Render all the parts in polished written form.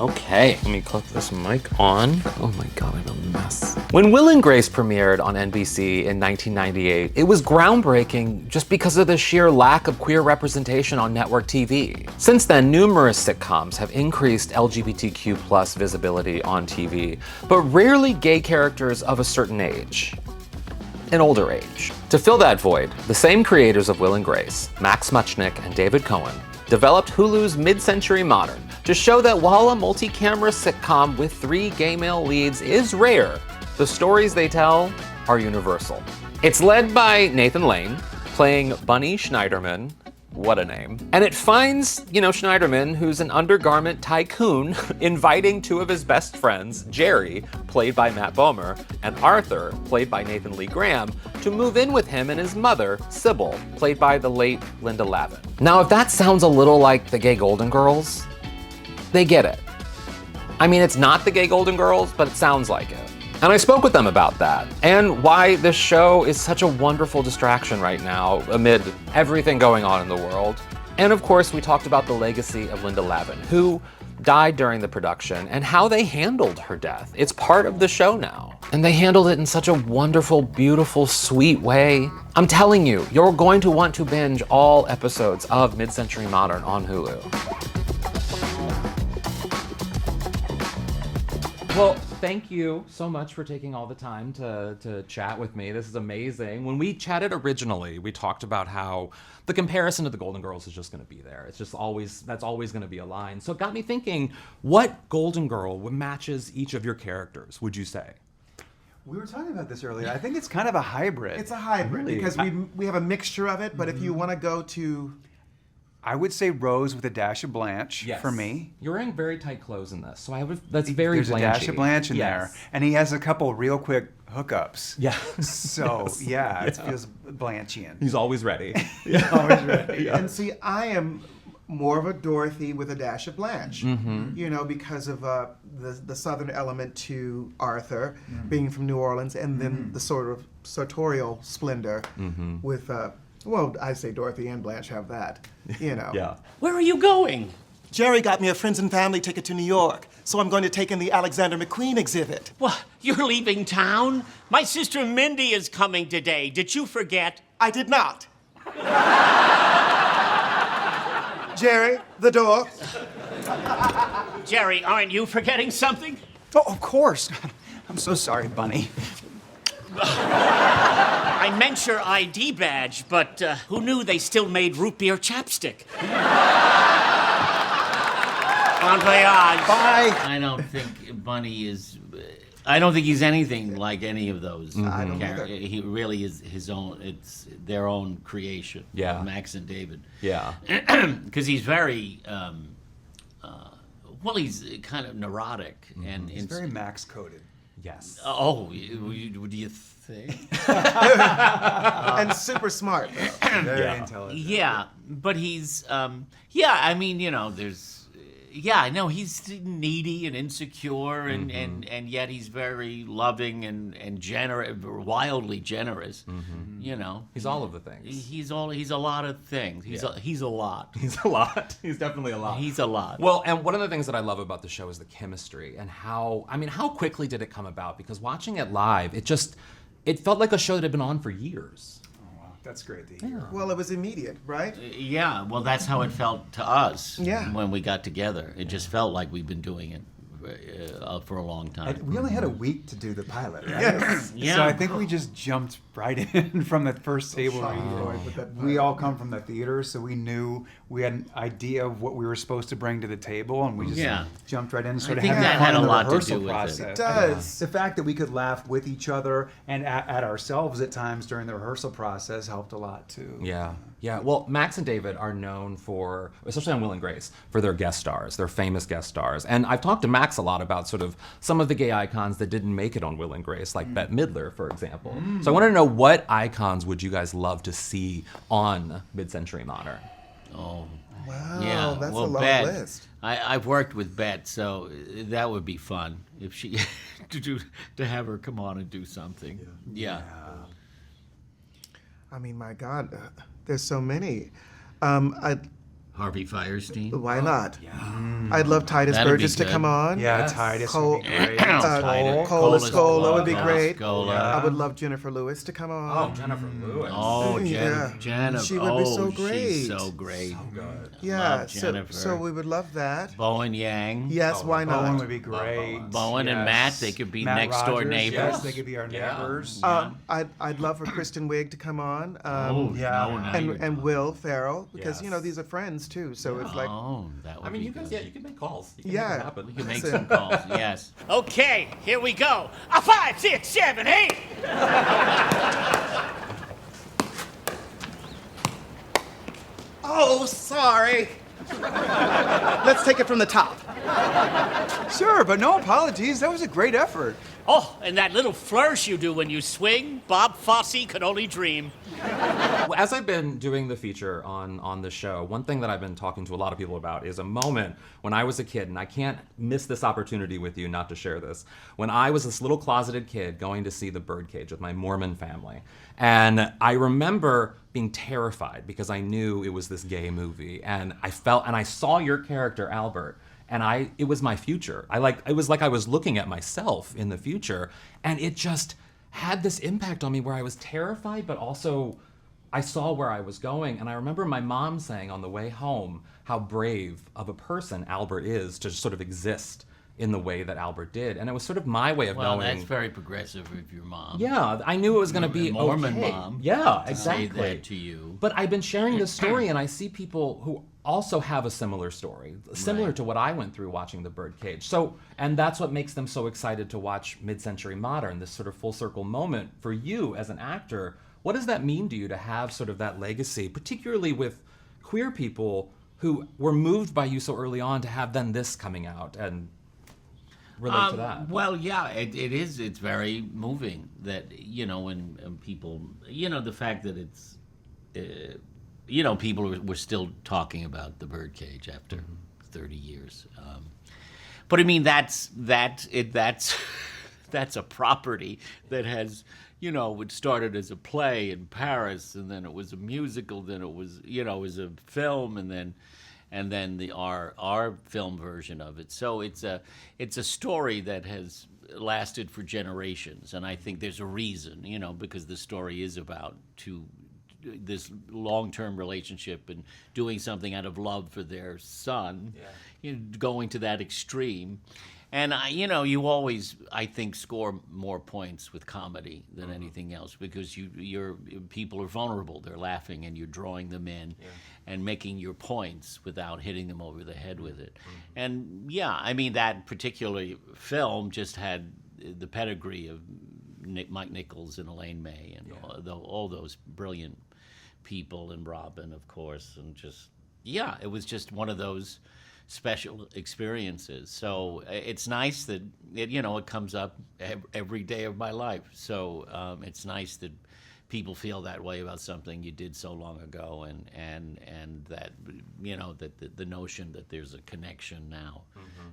Okay, let me click this mic on. Oh my God, I'm a mess. When Will and Grace premiered on NBC in 1998, it was groundbreaking just because of the sheer lack of queer representation on network TV. Since then, numerous sitcoms have increased LGBTQ plus visibility on TV, but rarely gay characters of a certain age. An older age. To fill that void, the same creators of Will and Grace, Max Mutchnick and David Kohan, developed Hulu's Mid-Century Modern to show that while a multi-camera sitcom with 3 gay male leads is rare, the stories they tell are universal. It's led by Nathan Lane, playing Bunny Schneiderman. What a name. And it finds, Schneiderman, who's an undergarment tycoon, inviting 2 of his best friends, Jerry, played by Matt Bomer, and Arthur, played by Nathan Lee Graham, to move in with him and his mother, Sybil, played by the late Linda Lavin. Now, if that sounds a little like the Gay Golden Girls, they get it. I mean, it's not the Gay Golden Girls, but it sounds like it. And I spoke with them about that, and why this show is such a wonderful distraction right now amid everything going on in the world. And of course, we talked about the legacy of Linda Lavin, who died during the production, and how they handled her death. It's part of the show now. And they handled it in such a wonderful, beautiful, sweet way. I'm telling you, you're going to want to binge all episodes of Mid-Century Modern on Hulu. Well, thank you so much for taking all the time to chat with me. This is amazing. When we chatted originally, we talked about how the comparison to the Golden Girls is just going to be there. It's just that's always going to be a line. So it got me thinking, what Golden Girl matches each of your characters, would you say? We were talking about this earlier. I think it's kind of a hybrid. It's a hybrid because we have a mixture of it, but if you want to go to... I would say Rose with a dash of Blanche for me. You're wearing very tight clothes in this, so that's very There's Blanchy. a dash of Blanche in there, and he has a couple real quick hookups. Yeah. So it feels Blanchian. He's always ready. He's always ready. And see, I am more of a Dorothy with a dash of Blanche, because of the southern element to Arthur being from New Orleans, and then the sort of sartorial splendor with. Well, I say Dorothy and Blanche have that, Yeah. Where are you going? Jerry got me a friends and family ticket to New York, so I'm going to take in the Alexander McQueen exhibit. What, you're leaving town? My sister Mindy is coming today. Did you forget? I did not. Jerry, the door. Jerry, aren't you forgetting something? Oh, of course. I'm so sorry, Bunny. I meant your ID badge, but who knew they still made root beer chapstick? Bon voyage. Bye. I don't think Bunny is... I don't think he's anything like any of those. I don't either. He really is his own. It's their own creation. Yeah. Max and David. Yeah. Because he's very... he's kind of neurotic. And He's very Max-coded. Yes. Oh, what do you think? And super smart, though. Very intelligent. Yeah, but he's... there's... Yeah, no, he's needy and insecure, and yet he's very loving and generous, wildly generous. He's all of the things. He's a lot of things. He's a lot. He's a lot. He's definitely a lot. He's a lot. Well, and one of the things that I love about the show is the chemistry and how quickly did it come about? Because watching it live, it felt like a show that had been on for years. That's great to hear. Well, it was immediate, right? Yeah, well, that's how it felt to us when we got together. It just felt like we've been doing it for a long time. We only had a week to do the pilot, right? Yes. Yeah. So I think we just jumped right in from the first table read. We all come from the theater, so we knew we had an idea of what we were supposed to bring to the table, and we just jumped right in and started think having that fun had in a the lot to rehearsal do with it. process. It does. The fact that we could laugh with each other and at ourselves at times during the rehearsal process helped a lot too. Yeah. Yeah, well, Max and David are known for, especially on Will and Grace, for their guest stars, their famous guest stars. And I've talked to Max a lot about sort of some of the gay icons that didn't make it on Will and Grace, like Bette Midler, for example. So I want to know, what icons would you guys love to see on Mid-Century Modern? Oh. Wow, Yeah, that's well, a long Bette, list. I've worked with Bette, so that would be fun if she to have her come on and do something. Yeah. I mean, my God, there's so many. Harvey Firestein. Why not? I'd love Titus That'd be Burgess to good. come on. Yeah, Titus Cole- would be great. Cola Scola would be Cola great. Scola. I would love Jennifer Lewis to come on. Jennifer Lewis. Oh, Yeah. Jennifer. She would be so great. She's so great. Yeah, Love so Jennifer. we would love that. Bowen Yang. Yes, why Bowen not? would be great. Bowen and Matt, they could be Matt next door Rogers, neighbors. Yes, they could be our neighbors. I'd love for Kristen Wiig to come on. yeah. now you're And Will Ferrell, because Yes. these are friends too. So it's like, Oh, that would be good. You can make calls. You can Yeah. make it happen. We can make some calls, yes. Okay, here we go. A 5, 6, 7, 8. oh, sorry. Let's take it from the top. Sure, but no apologies. That was a great effort. Oh, and that little flourish you do when you swing, Bob Fosse could only dream. As I've been doing the feature on the show, one thing that I've been talking to a lot of people about is a moment when I was a kid, and I can't miss this opportunity with you not to share this, when I was this little closeted kid going to see the Birdcage with my Mormon family. And I remember being terrified because I knew it was this gay movie, and I saw your character, Albert, and it was my future. It was like I was looking at myself in the future, and it just had this impact on me where I was terrified, but also I saw where I was going. And I remember my mom saying on the way home how brave of a person Albert is to sort of exist in the way that Albert did. And it was sort of my way of Well, knowing. that's very progressive of your mom. Yeah, I knew it was going to be Mormon okay. mom. Yeah, to exactly. say that to you. But I've been sharing this story, and I see people who also have a similar story, similar Right. to what I went through watching The Birdcage. So, and that's what makes them so excited to watch Mid-Century Modern, this sort of full circle moment for you as an actor. What does that mean to you to have sort of that legacy, particularly with queer people who were moved by you so early on to have then this coming out and relate to that? Well, yeah, it is. It's very moving that, when people, the fact that it's, people were still talking about the Birdcage after 30 years. But I mean, that's a property that has, it started as a play in Paris, and then it was a musical, then it was, it was a film, and then our film version of it. So it's a story that has lasted for generations, and I think there's a reason, because the story is about this long-term relationship and doing something out of love for their son, going to that extreme. And you always, I think, score more points with comedy than anything else, because people are vulnerable. They're laughing, and you're drawing them in, and making your points without hitting them over the head with it. And I mean, that particular film just had the pedigree of Mike Nichols and Elaine May and all those brilliant people, and Robin, of course, and just it was just one of those special experiences. So it's nice that it comes up every day of my life. So it's nice that people feel that way about something you did so long ago, and that that the notion that there's a connection now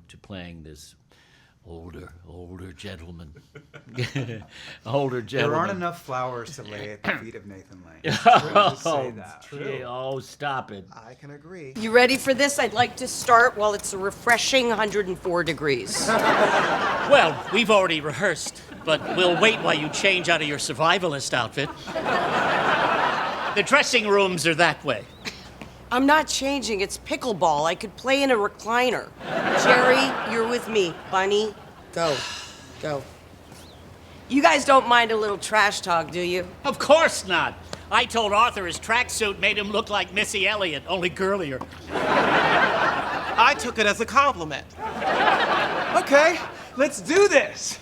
to playing this older gentleman. Older gentleman. There aren't enough flowers to lay at the feet of Nathan Lane. Just say that. Oh, stop it. I can agree. You ready for this? I'd like to start while it's a refreshing 104 degrees. Well, we've already rehearsed, but we'll wait while you change out of your survivalist outfit. The dressing rooms are that way. I'm not changing. It's pickleball. I could play in a recliner. Jerry, you're with me. Bunny, go. Go. You guys don't mind a little trash talk, do you? Of course not. I told Arthur his tracksuit made him look like Missy Elliott, only girlier. I took it as a compliment. Okay, let's do this.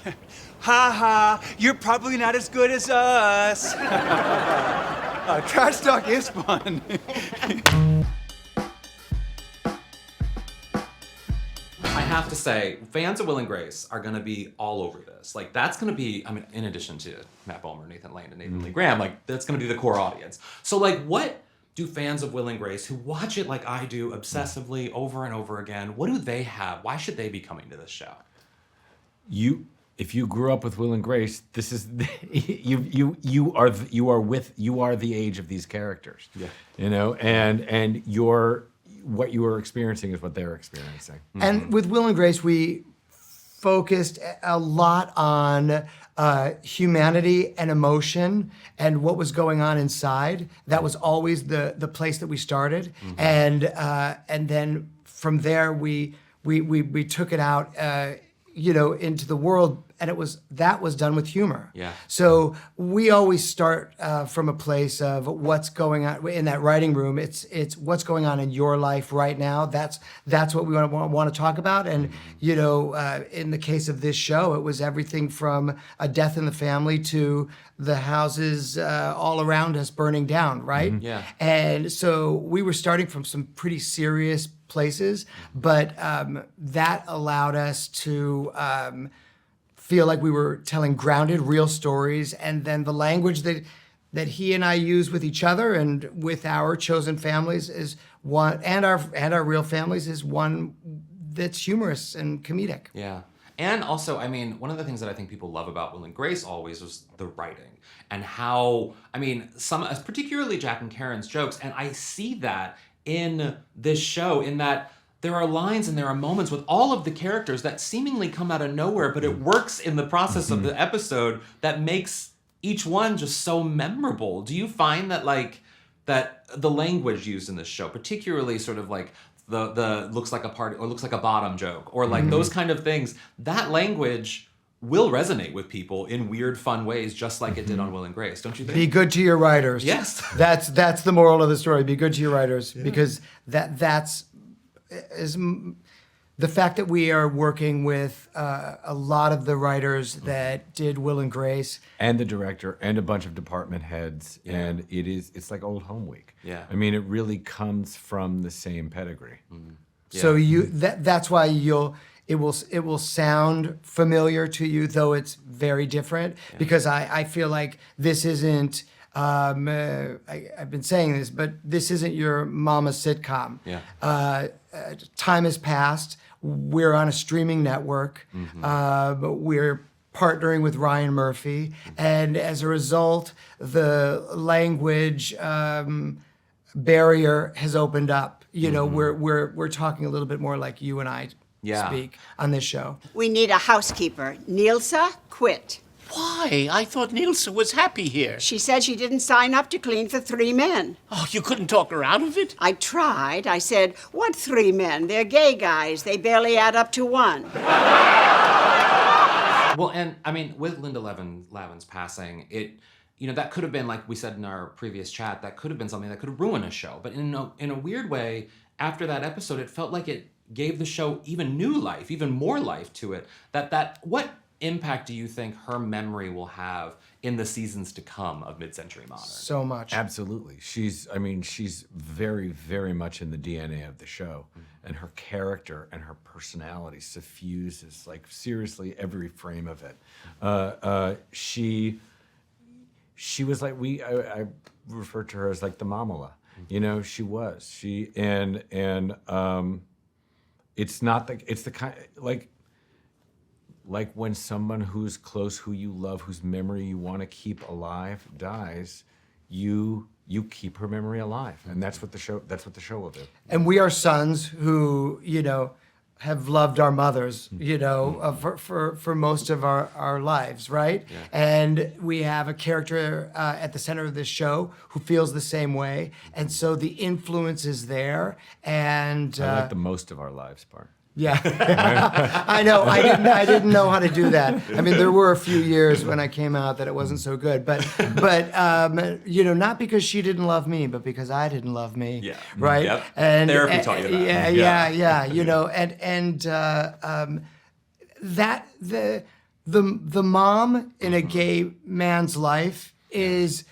Ha ha, you're probably not as good as us. Trash talk is fun. I have to say, fans of Will and Grace are going to be all over this. Like, that's going to be, I mean, in addition to Matt Bomer, Nathan Lane, and Nathan Lee Graham, like, that's going to be the core audience. So, like, what do fans of Will and Grace who watch it like I do obsessively over and over again, what do they have? Why should they be coming to this show? If you grew up with Will and Grace, this is you are the age of these characters. Yeah. And what you were experiencing is what they're experiencing. And with Will and Grace, we focused a lot on humanity and emotion and what was going on inside. That was always the place that we started, and then from there we took it out, into the world, and that was done with humor. Yeah. So we always start from a place of what's going on in that writing room. It's what's going on in your life right now. That's what we want to talk about. And in the case of this show, it was everything from a death in the family to the houses all around us burning down, right? Yeah. And so we were starting from some pretty serious places, but that allowed us to feel like we were telling grounded, real stories, and then the language that he and I use with each other and with our chosen families is one, and our real families is one that's humorous and comedic. Yeah. And also, I mean, one of the things that I think people love about Will and Grace always was the writing and how, I mean, particularly Jack and Karen's jokes, and I see that in this show in that there are lines and there are moments with all of the characters that seemingly come out of nowhere, but it works in the process of the episode that makes each one just so memorable. Do you find that that the language used in this show, particularly sort of like the looks like a party or looks like a bottom joke or like those kind of things, that language will resonate with people in weird, fun ways, just like it did on Will and Grace, don't you think? Be good to your writers. Yes. That's the moral of the story. Be good to your writers, because that's the fact that we are working with a lot of the writers that did Will and Grace, and the director, and a bunch of department heads, and it's like old home week. Yeah. I mean, it really comes from the same pedigree. Yeah. So that's why it will sound familiar to you, though it's very different, because I feel like this isn't. I've been saying this, but this isn't your mama's sitcom. Yeah. Time has passed. We're on a streaming network. But we're partnering with Ryan Murphy, and as a result, the language barrier has opened up. We're talking a little bit more like you and I speak on this show. We need a housekeeper. Nilsa quit. Why? I thought Nilsa was happy here. She said she didn't sign up to clean for 3 men. Oh, you couldn't talk her out of it? I tried. I said, what 3 men? They're gay guys. They barely add up to 1. Well, and I mean, with Linda Lavin's passing, that could have been, like we said in our previous chat, that could have been something that could have ruined a show. But in a weird way, after that episode, it felt like it gave the show even new life, even more life to it. What impact do you think her memory will have in the seasons to come of Mid-Century Modern? So much. Absolutely. She's very, very much in the DNA of the show. And her character and her personality suffuses, like, seriously, every frame of it. She was like, I refer to her as like the mamala. She was. It's not it's the kind, like when someone who's close, who you love, whose memory you want to keep alive dies, you keep her memory alive, and that's what the show will do. And we are sons who have loved our mothers, for most of our lives, right? Yeah. And we have a character at the center of this show who feels the same way, and so the influence is there. And I like the most of our lives part. Yeah, I know. I didn't know how to do that. I mean, there were a few years when I came out that it wasn't so good, but not because she didn't love me, but because I didn't love me. Yeah. Right. Yep. And Therapy taught you that. That the mom in a gay man's life is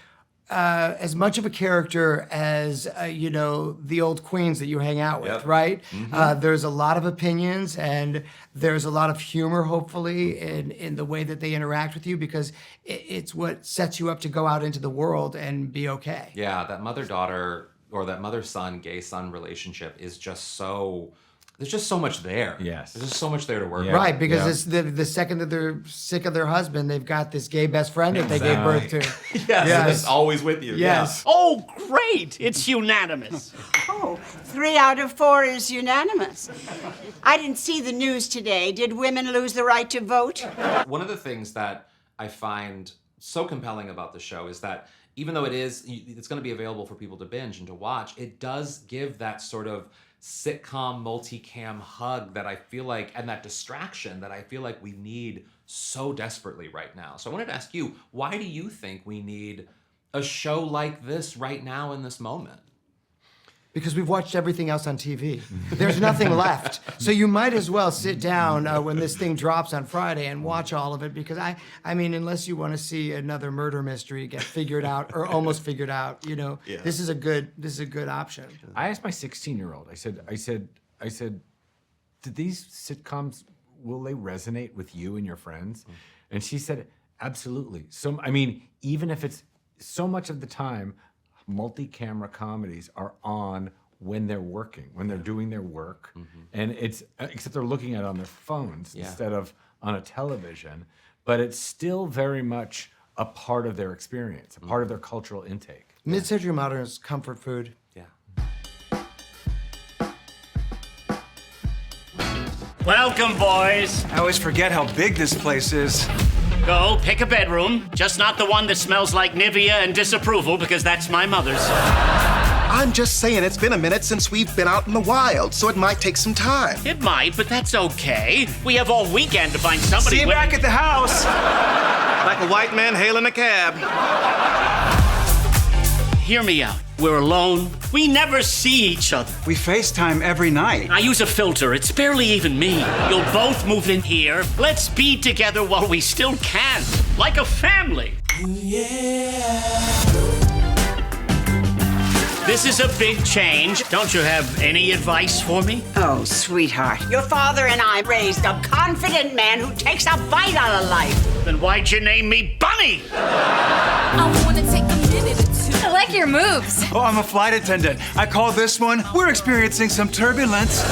as much of a character as the old queens that you hang out with, right? There's a lot of opinions, and there's a lot of humor, hopefully, in the way that they interact with you, because it's what sets you up to go out into the world and be okay. Yeah, that mother-daughter or that mother-son, gay-son relationship is just so... There's just so much there. Yes. There's just so much there to work with. Right, because it's the second that they're sick of their husband, they've got this gay best friend that they gave birth to. Yes, and it's always with you. Yes. Oh, great! It's unanimous. Oh, 3 out of 4 is unanimous. I didn't see the news today. Did women lose the right to vote? One of the things that I find so compelling about the show is that even though it's going to be available for people to binge and to watch, it does give that sort of sitcom multicam hug that I feel like, and that distraction that I feel like we need so desperately right now. So I wanted to ask you, why do you think we need a show like this right now in this moment? Because we've watched everything else on TV. There's nothing left. So you might as well sit down when this thing drops on Friday and watch all of it, because I mean, unless you want to see another murder mystery get figured out or almost figured out, this is a good option. I asked my 16-year-old, I said, did these sitcoms, will they resonate with you and your friends? And she said, absolutely. So, I mean, even if it's so much of the time, multi-camera comedies are on when they're working, when they're doing their work, and it's except they're looking at it on their phones instead of on a television, but it's still very much a part of their experience, a part of their cultural intake. Mid-century modern is comfort food. Yeah. Welcome, boys. I always forget how big this place is. Go, pick a bedroom. Just not the one that smells like Nivea and disapproval, because that's my mother's. I'm just saying, it's been a minute since we've been out in the wild, so it might take some time. It might, but that's okay. We have all weekend to find somebody. See you back at the house. Like a white man hailing a cab. Hear me out. We're alone. We never see each other. We FaceTime every night. I use a filter. It's barely even me. You'll both move in here. Let's be together while we still can. Like a family. This is a big change. Don't you have any advice for me? Oh, sweetheart. Your father and I raised a confident man who takes a bite out of life. Then why'd you name me Bunny? I wanna take a minute or two. I like your moves. Oh, I'm a flight attendant. I call this one, we're experiencing some turbulence.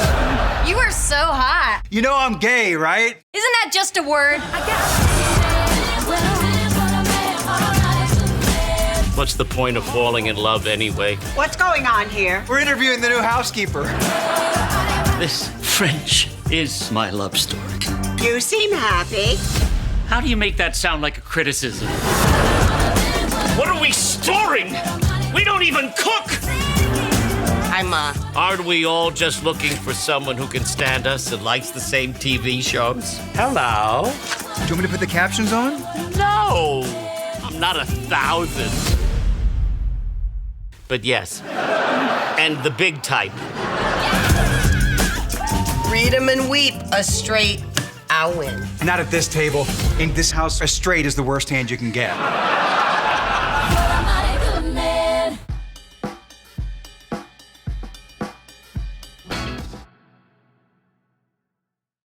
You are so hot. You know I'm gay, right? Isn't that just a word? What's the point of falling in love anyway? What's going on here? We're interviewing the new housekeeper. This French is my love story. You seem happy. How do you make that sound like a criticism? What are we storing? We don't even cook! Hi, Ma. Aren't we all just looking for someone who can stand us and likes the same TV shows? Hello? Do you want me to put the captions on? No! I'm not 1,000. But yes. And the big type. Read 'em and weep. A straight, I'll win. Not at this table. In this house, a straight is the worst hand you can get.